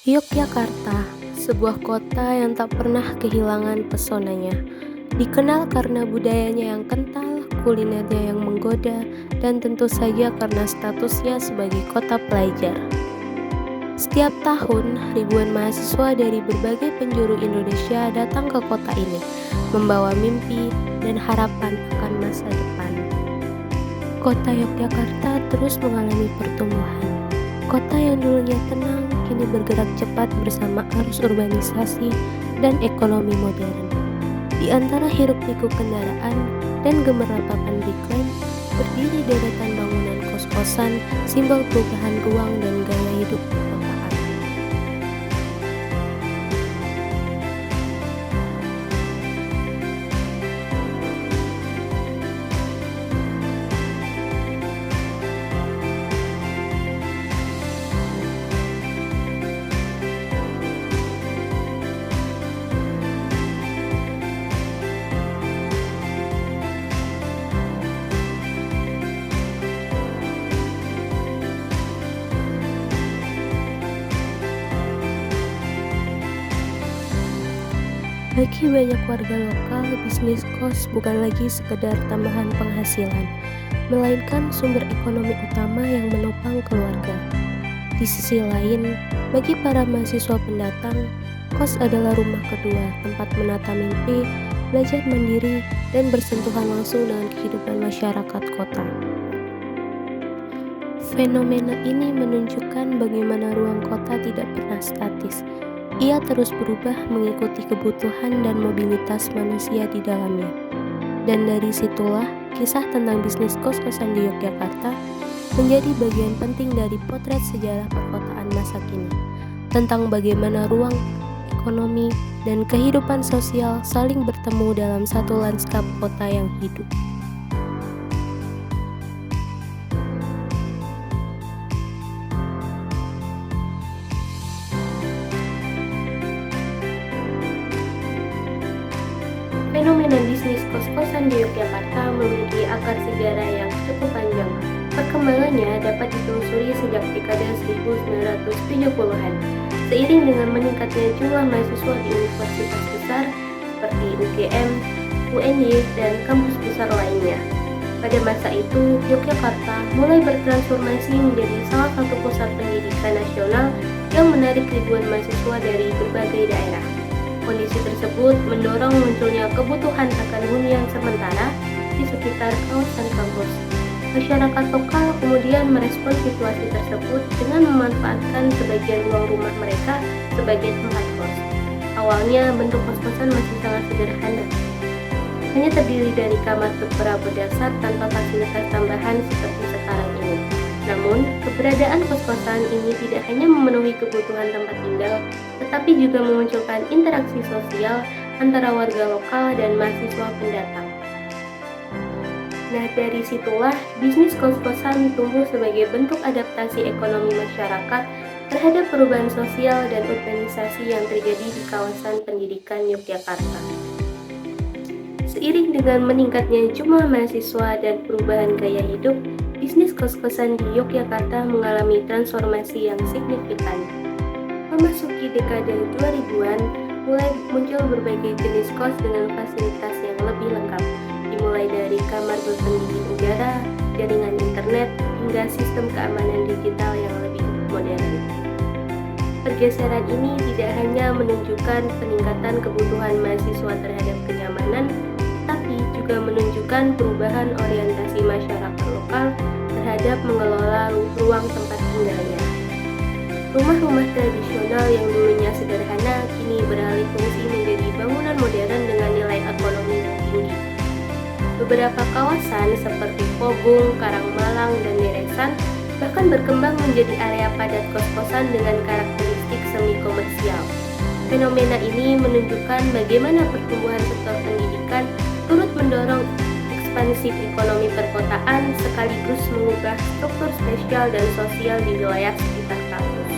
Yogyakarta, sebuah kota yang tak pernah kehilangan pesonanya. Dikenal karena budayanya yang kental, kulinernya yang menggoda, dan tentu saja karena statusnya sebagai kota pelajar. Setiap tahun, ribuan mahasiswa dari berbagai penjuru Indonesia datang ke kota ini, membawa mimpi dan harapan akan masa depan. Kota Yogyakarta terus mengalami pertumbuhan. Kota yang dulunya tenang, kini bergerak cepat bersama arus urbanisasi dan ekonomi modern. Di antara hiruk-pikuk kendaraan dan gemerlap pabrik lem, berdiri deretan bangunan kos-kosan, simbol perubahan ruang dan gaya hidup perkotaan. Bagi banyak warga lokal, bisnis kos bukan lagi sekedar tambahan penghasilan, melainkan sumber ekonomi utama yang menopang keluarga. Di sisi lain, bagi para mahasiswa pendatang, kos adalah rumah kedua, tempat menata mimpi, belajar mandiri, dan bersentuhan langsung dengan kehidupan masyarakat kota. Fenomena ini menunjukkan bagaimana ruang kota tidak pernah statis. Ia terus berubah mengikuti kebutuhan dan mobilitas manusia di dalamnya. Dan dari situlah, kisah tentang bisnis kos-kosan di Yogyakarta menjadi bagian penting dari potret sejarah perkotaan masa kini, tentang bagaimana ruang, ekonomi, dan kehidupan sosial saling bertemu dalam satu lanskap kota yang hidup. Fenomena bisnis kos-kosan di Yogyakarta memiliki akar sejarah yang cukup panjang. Perkembangannya dapat ditelusuri sejak dekade 1970-an. Seiring dengan meningkatnya jumlah mahasiswa di universitas besar seperti UGM, UNY, dan kampus besar lainnya. Pada masa itu, Yogyakarta mulai bertransformasi menjadi salah satu pusat pendidikan nasional yang menarik ribuan mahasiswa dari berbagai daerah. Kondisi tersebut mendorong munculnya kebutuhan akan hunian sementara di sekitar kawasan kampus. Masyarakat lokal kemudian merespons situasi tersebut dengan memanfaatkan sebagian ruang rumah mereka sebagai tempat kos. Awalnya bentuk kos-kosan masih sangat sederhana, hanya terdiri dari kamar beberapa dasar tanpa fasilitas tambahan seperti sekarang ini. Namun, keberadaan kos-kosan ini tidak hanya memenuhi kebutuhan tempat tinggal, tetapi juga memunculkan interaksi sosial antara warga lokal dan mahasiswa pendatang. Nah, dari situlah bisnis kos-kosan tumbuh sebagai bentuk adaptasi ekonomi masyarakat terhadap perubahan sosial dan urbanisasi yang terjadi di kawasan pendidikan Yogyakarta. Seiring dengan meningkatnya jumlah mahasiswa dan perubahan gaya hidup, bisnis kos-kosan di Yogyakarta mengalami transformasi yang signifikan. Memasuki dekade 2000-an, mulai muncul berbagai jenis kos dengan fasilitas yang lebih lengkap, dimulai dari kamar berpendingin udara, jaringan internet, hingga sistem keamanan digital yang lebih modern. Pergeseran ini tidak hanya menunjukkan peningkatan kebutuhan mahasiswa terhadap kenyamanan, tapi juga menunjukkan perubahan orientasi masyarakat lokal terhadap mengelola ruang tempat tinggalnya. Rumah-rumah tradisional yang dulunya sederhana kini beralih fungsi menjadi bangunan modern dengan nilai ekonomi yang tinggi. Beberapa kawasan seperti Pogung, Karangmalang, dan Deresan bahkan berkembang menjadi area padat kos-kosan dengan karakteristik semi komersial. Fenomena ini menunjukkan bagaimana pertumbuhan sektor pendidikan turut mendorong ekspansi ekonomi perkotaan sekaligus mengubah struktur spesial dan sosial di wilayah sekitar kampus.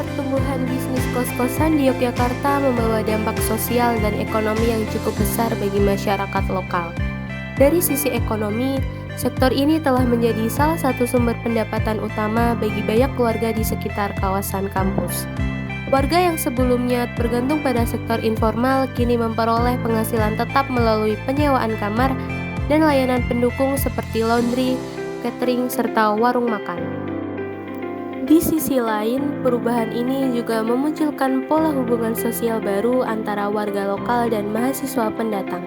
Pertumbuhan bisnis kos-kosan di Yogyakarta membawa dampak sosial dan ekonomi yang cukup besar bagi masyarakat lokal. Dari sisi ekonomi, Sektor ini telah menjadi salah satu sumber pendapatan utama bagi banyak keluarga di sekitar kawasan kampus. Warga yang sebelumnya bergantung pada sektor informal kini memperoleh penghasilan tetap melalui penyewaan kamar dan layanan pendukung seperti laundry, catering, serta warung makan. Di sisi lain, perubahan ini juga memunculkan pola hubungan sosial baru antara warga lokal dan mahasiswa pendatang.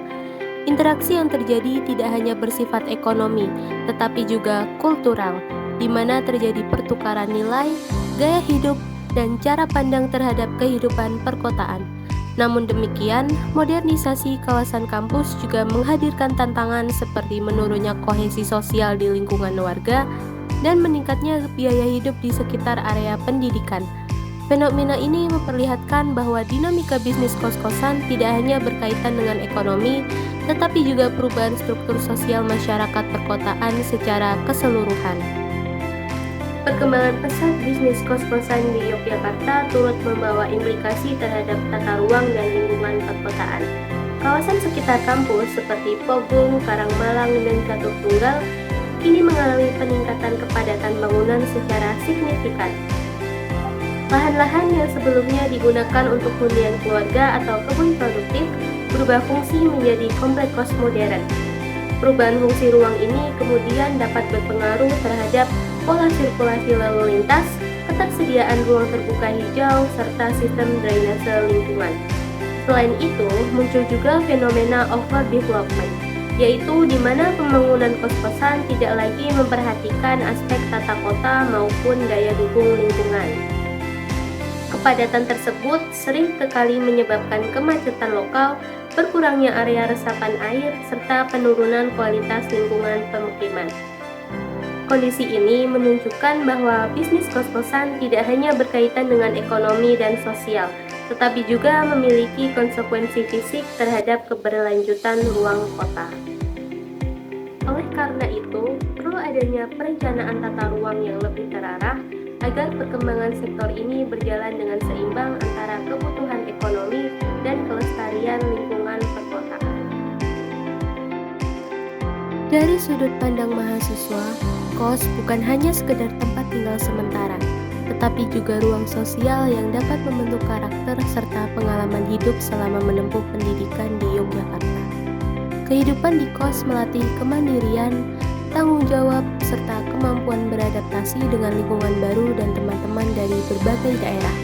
Interaksi yang terjadi tidak hanya bersifat ekonomi, tetapi juga kultural, di mana terjadi pertukaran nilai, gaya hidup, dan cara pandang terhadap kehidupan perkotaan. Namun demikian, modernisasi kawasan kampus juga menghadirkan tantangan seperti menurunnya kohesi sosial di lingkungan warga dan meningkatnya biaya hidup di sekitar area pendidikan. Fenomena ini memperlihatkan bahwa dinamika bisnis kos-kosan tidak hanya berkaitan dengan ekonomi, tetapi juga perubahan struktur sosial masyarakat perkotaan secara keseluruhan. Perkembangan pesat bisnis kos-kosan di Yogyakarta turut membawa implikasi terhadap tata ruang dan lingkungan perkotaan. Kawasan sekitar kampus seperti Pogung, Karangmalang, dan Catur Tunggal kini mengalami peningkatan kepadatan bangunan secara signifikan. Lahan-lahan yang sebelumnya digunakan untuk hunian keluarga atau kebun produktif berubah fungsi menjadi komplek kos modern. Perubahan fungsi ruang ini kemudian dapat berpengaruh terhadap pola sirkulasi lalu lintas, ketersediaan ruang terbuka hijau, serta sistem drainase lingkungan. Selain itu, muncul juga fenomena overdevelopment, yaitu di mana pembangunan kos-kosan tidak lagi memperhatikan aspek tata kota maupun daya dukung lingkungan. Kepadatan tersebut sering sekali menyebabkan kemacetan lokal, berkurangnya area resapan air, serta penurunan kualitas lingkungan pemukiman. Kondisi ini menunjukkan bahwa bisnis kos-kosan tidak hanya berkaitan dengan ekonomi dan sosial, tetapi juga memiliki konsekuensi fisik terhadap keberlanjutan ruang kota. Oleh karena itu, perlu adanya perencanaan tata ruang yang lebih terarah agar perkembangan sektor ini berjalan dengan seimbang antara kebutuhan ekonomi dan kelestarian lingkungan perkotaan. Dari sudut pandang mahasiswa, kos bukan hanya sekedar tempat tinggal sementara, tetapi juga ruang sosial yang dapat membentuk karakter serta pengalaman hidup selama menempuh pendidikan di Yogyakarta. Kehidupan di kos melatih kemandirian, tanggung jawab, serta kemampuan beradaptasi dengan lingkungan baru dan teman-teman dari berbagai daerah.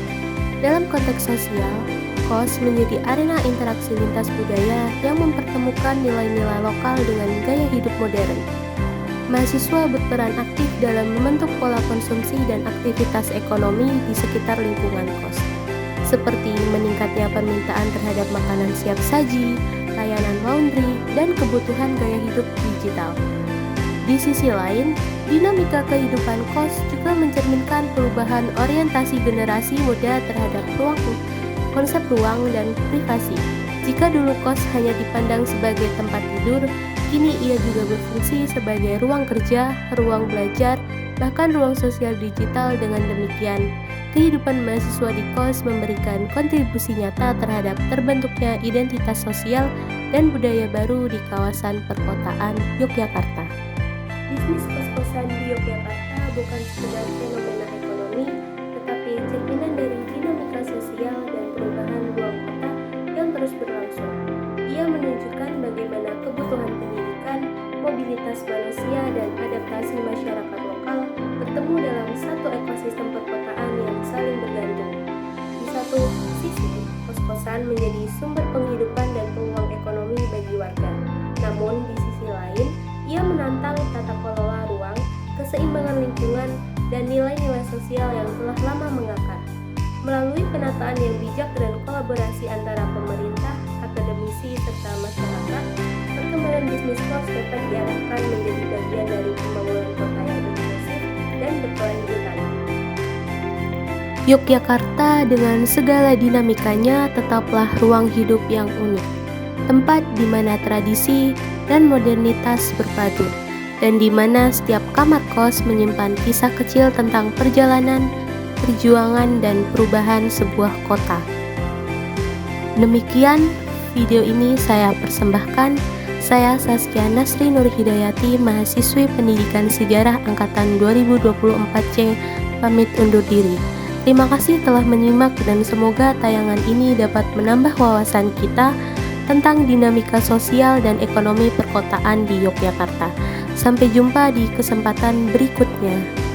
Dalam konteks sosial, kos menjadi arena interaksi lintas budaya yang mempertemukan nilai-nilai lokal dengan gaya hidup modern. Mahasiswa berperan aktif dalam membentuk pola konsumsi dan aktivitas ekonomi di sekitar lingkungan kos, seperti meningkatnya permintaan terhadap makanan siap saji, layanan laundry, dan kebutuhan gaya hidup digital. Di sisi lain, dinamika kehidupan kos juga mencerminkan perubahan orientasi generasi muda terhadap konsep ruang dan privasi. Jika dulu kos hanya dipandang sebagai tempat tidur, kini ia juga berfungsi sebagai ruang kerja, ruang belajar, bahkan ruang sosial digital. Dengan demikian, kehidupan mahasiswa di kos memberikan kontribusi nyata terhadap terbentuknya identitas sosial dan budaya baru di kawasan perkotaan Yogyakarta. Bisnis kos-kosan di Yogyakarta bukan sekedar fenomena ekonomi, tetapi cerminan dari dinamika sosial dan perubahan ruang kota yang terus berlangsung. Ia menunjukkan bagaimana kebutuhan pendidikan, mobilitas manusia, dan adaptasi masyarakat lokal bertemu dalam satu ekosistem perkotaan yang saling bergantung. Di satu sisi, kos-kosan menjadi sumber penghidupan dan peluang ekonomi bagi warga. Namun, di sisi lain, ia menantang tata kelola ruang, keseimbangan lingkungan, dan nilai-nilai sosial yang telah lama mengakar. Melalui penataan yang bijak dan kolaborasi antara pemerintah, akademisi, serta masyarakat, perkembangan bisnis kos dapat diarahkan menjadi bagian dari pembangunan kota yang inklusif dan berkelanjutan. Yogyakarta dengan segala dinamikanya tetaplah ruang hidup yang unik, tempat di mana tradisi dan modernitas berpadu, dan di mana setiap kamar kos menyimpan kisah kecil tentang perjalanan, perjuangan, dan perubahan sebuah kota. Demikian video ini saya persembahkan. Saya Saskia Nasri Nur Hidayati, mahasiswi Pendidikan Sejarah Angkatan 2024C, pamit undur diri. Terima kasih telah menyimak dan semoga tayangan ini dapat menambah wawasan kita tentang dinamika sosial dan ekonomi perkotaan di Yogyakarta. Sampai jumpa di kesempatan berikutnya.